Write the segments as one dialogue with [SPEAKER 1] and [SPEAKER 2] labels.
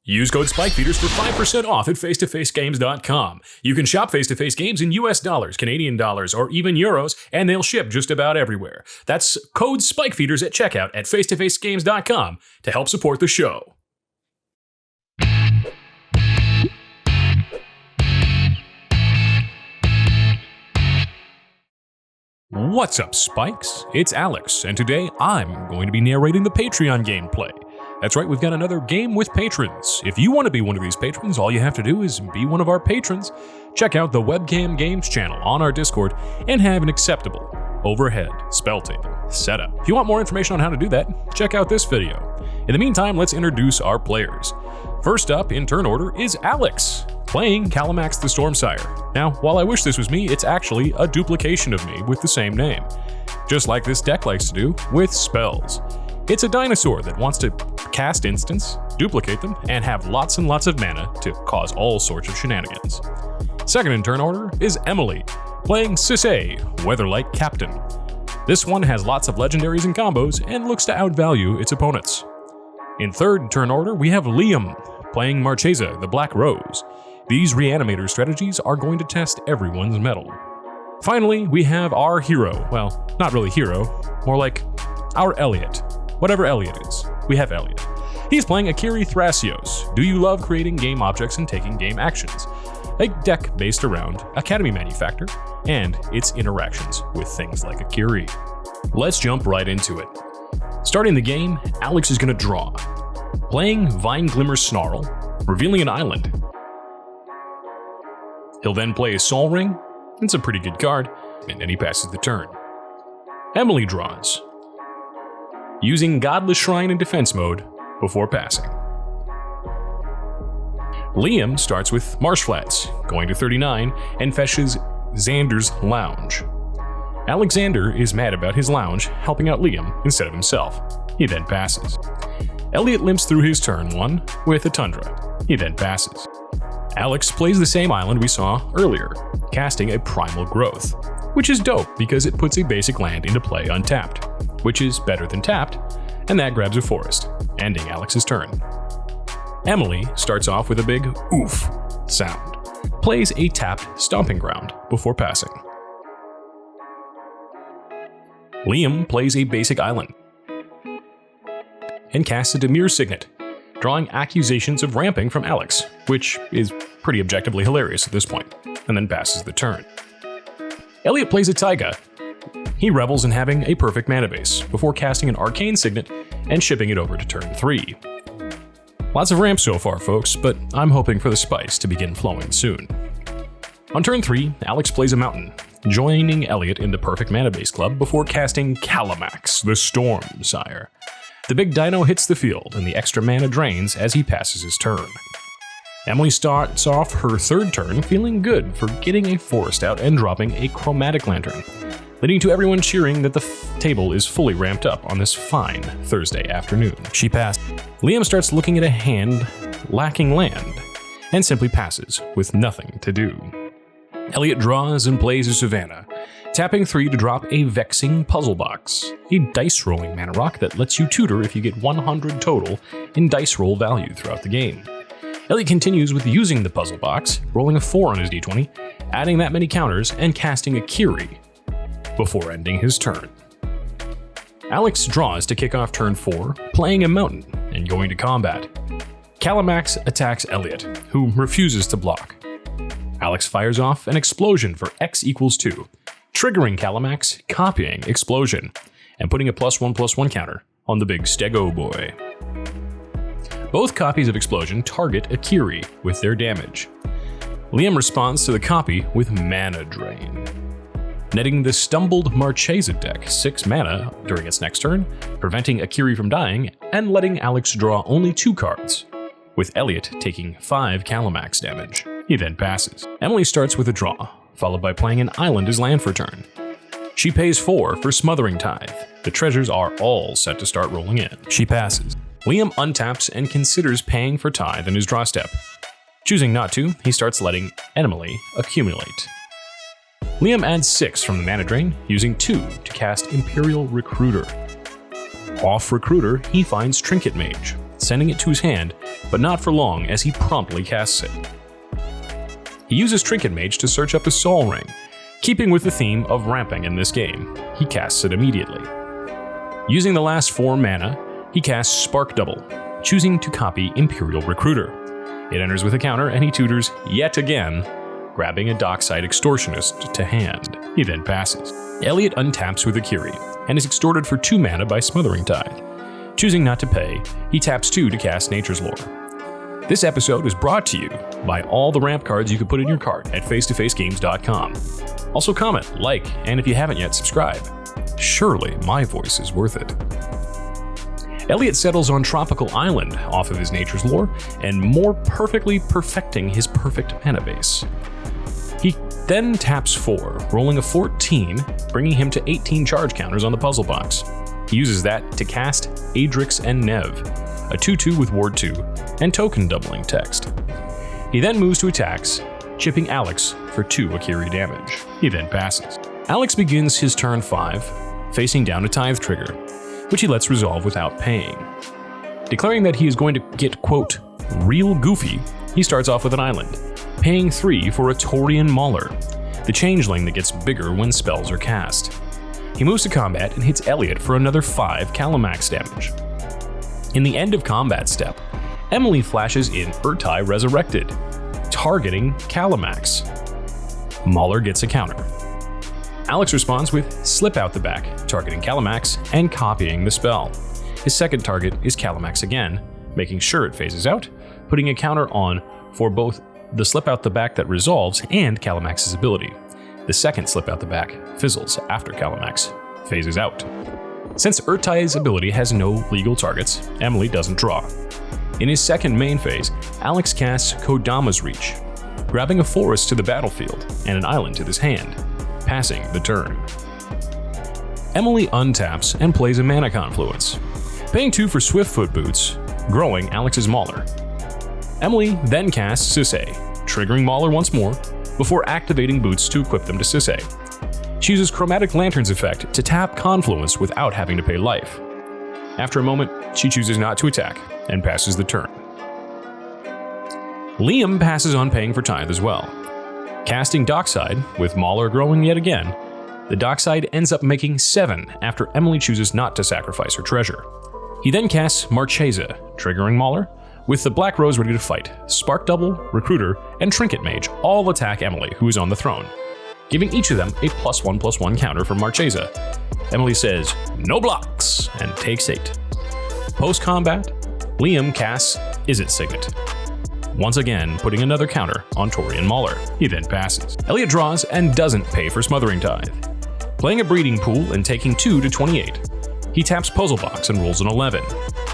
[SPEAKER 1] Use code SPIKEFEEDERS for 5% off at face-to-facegames.com. You can shop face-to-face games in US dollars, Canadian dollars, or even euros, and they'll ship just about everywhere. That's code SPIKEFEEDERS at checkout at face-to-facegames.com to help support the show. What's up, Spikes? It's Alex, and today I'm going to be narrating the Patreon gameplay. That's right, we've got another game with patrons. If you want to be one of these patrons, all you have to do is be one of our patrons, check out the Webcam Games channel on our Discord, and have an acceptable overhead spell table setup. If you want more information on how to do that, check out this video. In the meantime, let's introduce our players. First up, in turn order, is Alex, playing Kalamax the Stormsire. Now, while I wish this was me, it's actually a duplication of me with the same name, just like this deck likes to do with spells. It's a dinosaur that wants to cast instants, duplicate them, and have lots and lots of mana to cause all sorts of shenanigans. Second in turn order is Emily, playing Sisay, Weatherlight Captain. This one has lots of legendaries and combos and looks to outvalue its opponents. In third turn order, we have Liam, playing Marchesa, the Black Rose. These reanimator strategies are going to test everyone's mettle. Finally, we have our hero. Well, not really hero, more like our Elliot. Whatever Elliot is, we have Elliot. He's playing Akiri Thrasios. Do you love creating game objects and taking game actions? A deck based around Academy Manufactor and its interactions with things like Akiri. Let's jump right into it. Starting the game, Alex is going to draw. Playing Vine Glimmer Snarl, revealing an island. He'll then play a Soul Ring. It's a pretty good card, and then he passes the turn. Emily draws, using Godless Shrine in defense mode before passing. Liam starts with Marshflats, going to 39, and fetches Xander's Lounge. Alexander is mad about his lounge helping out Liam instead of himself. He then passes. Elliot limps through his turn 1 with a Tundra. He then passes. Alex plays the same island we saw earlier, casting a Primal Growth, which is dope because it puts a basic land into play untapped, which is better than tapped, and that grabs a forest, ending Alex's turn. Emily starts off with a big oof sound, plays a tapped Stomping Ground before passing. Liam plays a basic island and casts a Demir Signet, drawing accusations of ramping from Alex, which is pretty objectively hilarious at this point, and then passes the turn. Elliot plays a Taiga. He revels in having a perfect mana base before casting an Arcane Signet and shipping it over to turn 3. Lots of ramps so far, folks, but I'm hoping for the spice to begin flowing soon. On turn 3, Alex plays a Mountain, joining Elliot in the perfect mana base club before casting Kalamax, the Stormsire. The big dino hits the field, and the extra mana drains as he passes his turn. Emily starts off her third turn feeling good for getting a forest out and dropping a Chromatic Lantern, leading to everyone cheering that the table is fully ramped up on this fine Thursday afternoon. She passed. Liam starts looking at a hand lacking land, and simply passes with nothing to do. Elliot draws and plays a Savannah, tapping 3 to drop a Vexing Puzzle Box, a dice rolling mana rock that lets you tutor if you get 100 total in dice roll value throughout the game. Elliot continues with using the puzzle box, rolling a 4 on his d20, adding that many counters, and casting Akiri before ending his turn. Alex draws to kick off turn 4, playing a Mountain and going to combat. Kalamax attacks Elliot, who refuses to block. Alex fires off an Explosion for X equals 2, triggering Kalamax, copying Explosion, and putting a +1/+1 counter on the big Stego boy. Both copies of Explosion target Akiri with their damage. Liam responds to the copy with Mana Drain, netting the stumbled Marchesa deck 6 mana during its next turn, preventing Akiri from dying, and letting Alex draw only 2 cards, with Elliot taking 5 Kalamax damage. He then passes. Emily starts with a draw, followed by playing an island as land for turn. She pays 4 for Smothering Tithe. The treasures are all set to start rolling in. She passes. Liam untaps and considers paying for Tithe in his draw step. Choosing not to, he starts letting Emily accumulate. Liam adds 6 from the mana drain, using 2 to cast Imperial Recruiter. Off Recruiter, he finds Trinket Mage, sending it to his hand, but not for long as he promptly casts it. He uses Trinket Mage to search up his Soul Ring. Keeping with the theme of ramping in this game, he casts it immediately. Using the last 4 mana, he casts Spark Double, choosing to copy Imperial Recruiter. It enters with a counter and he tutors yet again, grabbing a Dockside Extortionist to hand. He then passes. Elliot untaps with Akiri and is extorted for 2 mana by Smothering Tithe. Choosing not to pay, he taps 2 to cast Nature's Lore. This episode is brought to you by all the ramp cards you can put in your cart at facetofacegames.com. Also comment, like, and if you haven't yet, subscribe. Surely my voice is worth it. Elliot settles on Tropical Island off of his Nature's Lore and more perfectly perfecting his perfect mana base. He then taps 4, rolling a 14, bringing him to 18 charge counters on the puzzle box. He uses that to cast Adrix and Nev, a 2/2 with Ward 2, and token doubling text. He then moves to attacks, chipping Alex for 2 Akiri damage. He then passes. Alex begins his turn 5, facing down a Tithe trigger, which he lets resolve without paying. Declaring that he is going to get, quote, real goofy, he starts off with an island, paying 3 for a Taurian Mauler, the changeling that gets bigger when spells are cast. He moves to combat and hits Elliot for another 5 Kalamax damage. In the end of combat step, Emily flashes in Urtai Resurrected, targeting Kalamax. Mauler gets a counter. Alex responds with Slip Out the Back, targeting Kalamax and copying the spell. His second target is Kalamax again, making sure it phases out, putting a counter on for both the Slip Out the Back that resolves and Kalamax's ability. The second Slip Out the Back fizzles after Kalamax phases out. Since Urtai's ability has no legal targets, Emily doesn't draw. In his second main phase, Alex casts Kodama's Reach, grabbing a forest to the battlefield and an island to his hand, passing the turn. Emily untaps and plays a Mana Confluence, paying 2 for Swiftfoot Boots, growing Alex's Mauler. Emily then casts Sisay, triggering Mauler once more, before activating Boots to equip them to Sisay. She uses Chromatic Lantern's effect to tap Confluence without having to pay life. After a moment, she chooses not to attack and passes the turn. Liam passes on paying for Tithe as well. Casting Dockside, with Mauler growing yet again, the Dockside ends up making 7 after Emily chooses not to sacrifice her treasure. He then casts Marchesa, triggering Mauler, with the Black Rose ready to fight. Spark Double, Recruiter, and Trinket Mage all attack Emily, who is on the throne, giving each of them a +1/+1 counter from Marchesa. Emily says, no blocks, and takes 8. Post-combat, Liam casts Izzet Signet, once again putting another counter on Taurian Mauler. He then passes. Elliot draws and doesn't pay for Smothering Tithe. Playing a Breeding Pool and taking 2 to 28, he taps Puzzle Box and rolls an 11,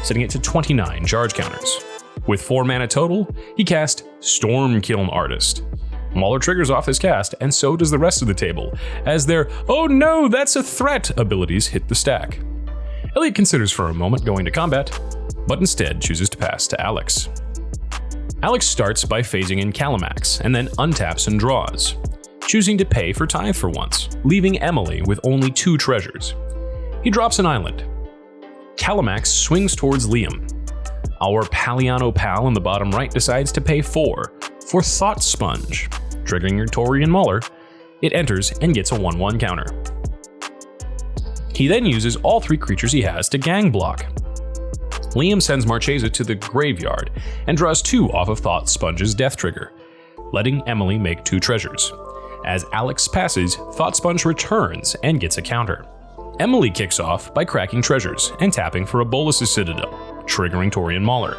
[SPEAKER 1] setting it to 29 charge counters. With 4 mana total, he casts Stormkiln Artist. Mauler triggers off his cast, and so does the rest of the table, as their "oh no, that's a threat" abilities hit the stack. Elliot considers for a moment going to combat, but instead chooses to pass to Alex. Alex starts by phasing in Kalamax, and then untaps and draws, choosing to pay for Tithe for once, leaving Emily with only 2 treasures. He drops an island. Kalamax swings towards Liam. Our Paliano pal in the bottom right decides to pay 4 for Thought Sponge, triggering your Taurian Mauler. It enters and gets a 1/1 counter. He then uses all 3 creatures he has to gang block. Liam sends Marchesa to the graveyard and draws 2 off of Thought Sponge's death trigger, letting Emily make 2 treasures. As Alex passes, Thought Sponge returns and gets a counter. Emily kicks off by cracking treasures and tapping for a Bolus's Citadel, triggering Taurian Mauler.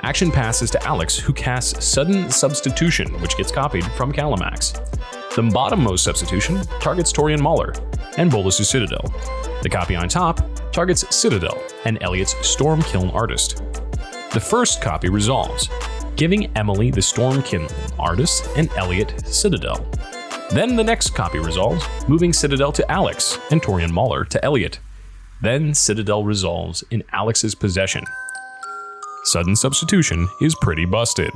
[SPEAKER 1] Action passes to Alex, who casts Sudden Substitution, which gets copied from Kalamax. The bottommost substitution targets Taurian Mauler and Bolus's Citadel. The copy on top targets Citadel and Elliot's Stormkiln Artist. The first copy resolves, giving Emily the Stormkiln Artist and Elliot Citadel. Then the next copy resolves, moving Citadel to Alex and Taurian Mauler to Elliot. Then Citadel resolves in Alex's possession. Sudden substitution is pretty busted.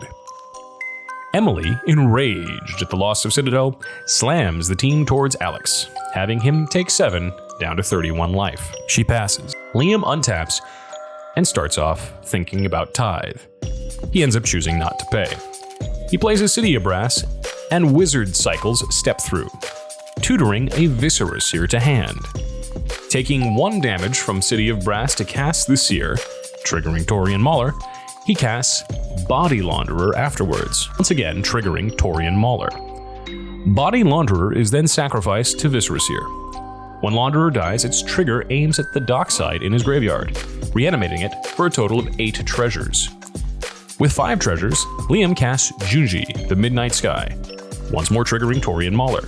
[SPEAKER 1] Emily, enraged at the loss of Citadel, slams the team towards Alex, having him take 7 down to 31 life. She passes. Liam untaps and starts off thinking about tithe. He ends up choosing not to pay. He plays a City of Brass, and Wizard cycles Step Through, tutoring a Viscera Seer to hand. Taking 1 damage from City of Brass to cast the Seer, triggering Torian Mauler, he casts Body Launderer afterwards, once again triggering Torian Mauler. Body Launderer is then sacrificed to Viscera Seer. When Launderer dies, its trigger aims at the dockside in his graveyard, reanimating it for a total of 8 treasures. With 5 treasures, Liam casts Junji, the Midnight Sky, once more triggering Torian Mauler.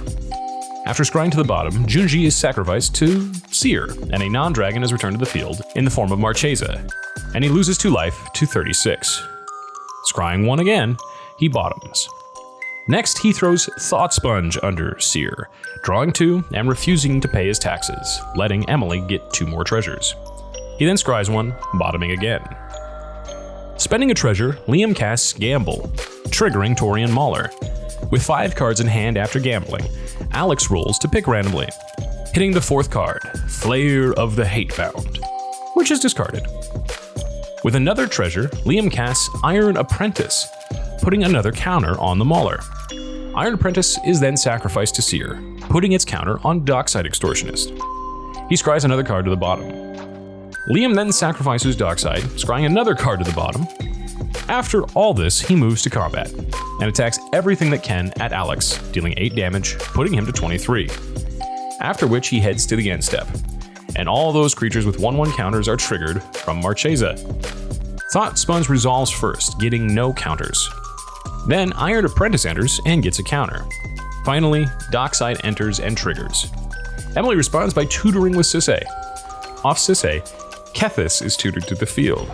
[SPEAKER 1] After scrying to the bottom, Junji is sacrificed to Seer, and a non-dragon is returned to the field in the form of Marchesa, and he loses 2 life to 36. Scrying 1 again, he bottoms. Next, he throws Thought Sponge under Seer, drawing 2 and refusing to pay his taxes, letting Emily get 2 more treasures. He then scries 1, bottoming again. Spending a treasure, Liam casts Gamble, triggering Torian Mauler. With 5 cards in hand after gambling, Alex rolls to pick randomly, hitting the 4th card, Flayer of the Hatebound, which is discarded. With another treasure, Liam casts Iron Apprentice, putting another counter on the Mauler. Iron Apprentice is then sacrificed to Seer, putting its counter on Dockside Extortionist. He scries another card to the bottom. Liam then sacrifices Dockside, scrying another card to the bottom. After all this, he moves to combat, and attacks everything that can at Alex, dealing 8 damage, putting him to 23. After which he heads to the end step, and all those creatures with 1/1 counters are triggered from Marchesa. Thought Sponge resolves first, getting no counters. Then Iron Apprentice enters and gets a counter. Finally, Dockside enters and triggers. Emily responds by tutoring with Sisay. Off Sisay, Kethis is tutored to the field.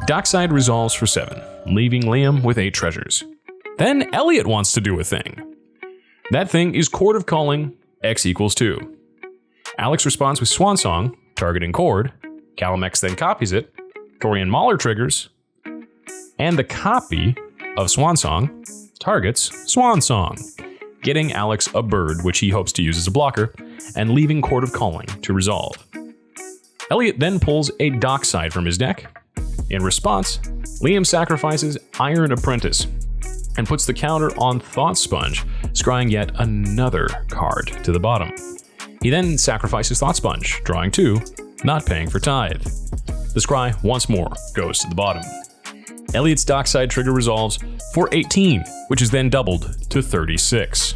[SPEAKER 1] Dockside resolves for 7, leaving Liam with 8 treasures. Then Elliot wants to do a thing. That thing is Chord of Calling, X = 2. Alex responds with Swan Song, targeting Chord. Kalamax then copies it. Torian Mauler triggers. And the copy of Swan Song targets Swan Song, getting Alex a bird which he hopes to use as a blocker, and leaving Chord of Calling to resolve. Elliot then pulls a Dockside from his deck. In response, Liam sacrifices Iron Apprentice and puts the counter on Thought Sponge, scrying yet another card to the bottom. He then sacrifices Thought Sponge, drawing 2, not paying for tithe. The scry once more goes to the bottom. Elliot's Dockside trigger resolves for 18, which is then doubled to 36.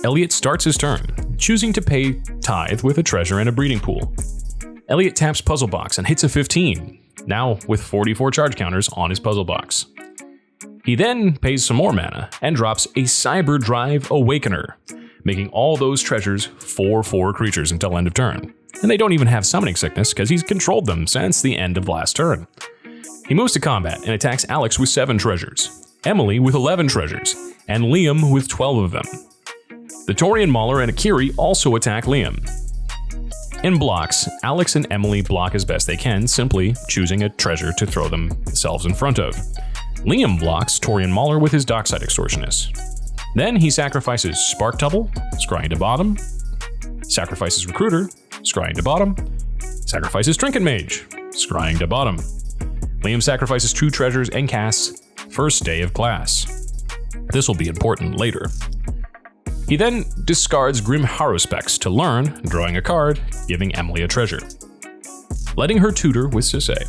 [SPEAKER 1] Elliot starts his turn, choosing to pay tithe with a treasure and a breeding pool. Elliot taps Puzzle Box and hits a 15, now with 44 charge counters on his Puzzle Box. He then pays some more mana and drops a Cyber Drive Awakener, making all those treasures 4/4 creatures until end of turn. And they don't even have Summoning Sickness because he's controlled them since the end of last turn. He moves to combat and attacks Alex with 7 treasures, Emily with 11 treasures, and Liam with 12 of them. The Torian Mauler and Akiri also attack Liam. In blocks, Alex and Emily block as best they can, simply choosing a treasure to throw themselves in front of. Liam blocks Torian Mauler with his Dockside Extortionist. Then he sacrifices Sparktubble, scrying to bottom, sacrifices Recruiter, scrying to bottom, sacrifices Trinket Mage, scrying to bottom. Liam sacrifices 2 treasures and casts First Day of Class. This will be important later. He then discards Grim Harrowspecs to learn, drawing a card, giving Emily a treasure, letting her tutor with Sisay.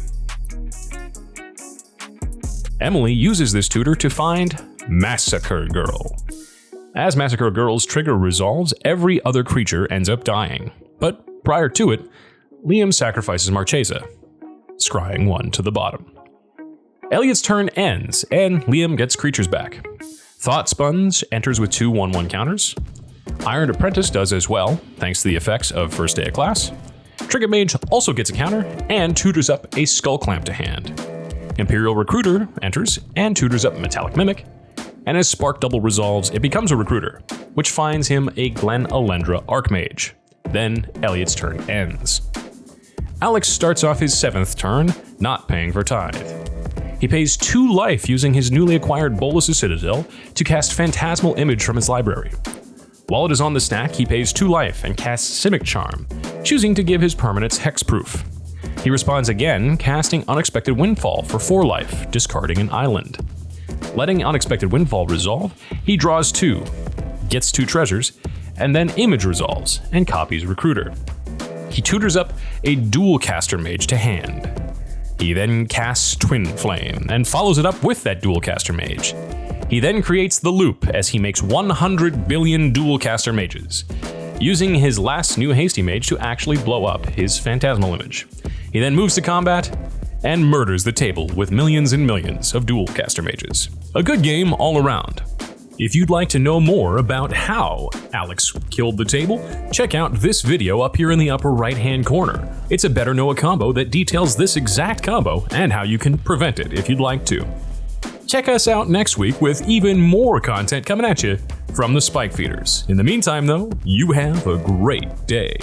[SPEAKER 1] Emily uses this tutor to find Massacre Girl. As Massacre Girl's trigger resolves, every other creature ends up dying. But prior to it, Liam sacrifices Marchesa, scrying 1 to the bottom. Elliot's turn ends, and Liam gets creatures back. Thought Sponge enters with 2 1/1 counters. Iron Apprentice does as well, thanks to the effects of First Day of Class. Trinket Mage also gets a counter, and tutors up a Skull Clamp to hand. Imperial Recruiter enters and tutors up Metallic Mimic, and as Sparktubble resolves, it becomes a Recruiter, which finds him a Glen Elendra Archmage. Then Elliot's turn ends. Alex starts off his 7th turn, not paying for tithe. He pays 2 life using his newly acquired Bolas' Citadel to cast Phantasmal Image from his library. While it is on the stack, he pays 2 life and casts Simic Charm, choosing to give his permanents hexproof. He responds again, casting Unexpected Windfall for 4 life, discarding an island. Letting Unexpected Windfall resolve, he draws 2, gets 2 treasures, and then Image resolves and copies Recruiter. He tutors up a Dual Caster Mage to hand. He then casts Twin Flame and follows it up with that Dual Caster Mage. He then creates the loop as he makes 100 billion Dual Caster Mages, using his last new Hasty Mage to actually blow up his Phantasmal Image. He then moves to combat and murders the table with millions and millions of Dual Caster Mages. A good game all around. If you'd like to know more about how Alex killed the table, check out this video up here in the upper right hand corner. It's a Better Know a combo that details this exact combo and how you can prevent it if you'd like to. Check us out next week with even more content coming at you from the Spike Feeders. In the meantime though, you have a great day.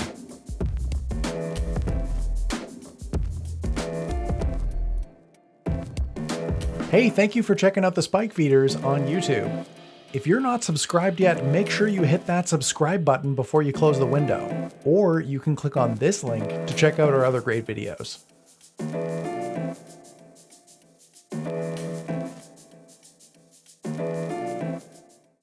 [SPEAKER 2] Hey, thank you for checking out the Spike Feeders on YouTube. If you're not subscribed yet, make sure you hit that subscribe button before you close the window, or you can click on this link to check out our other great videos.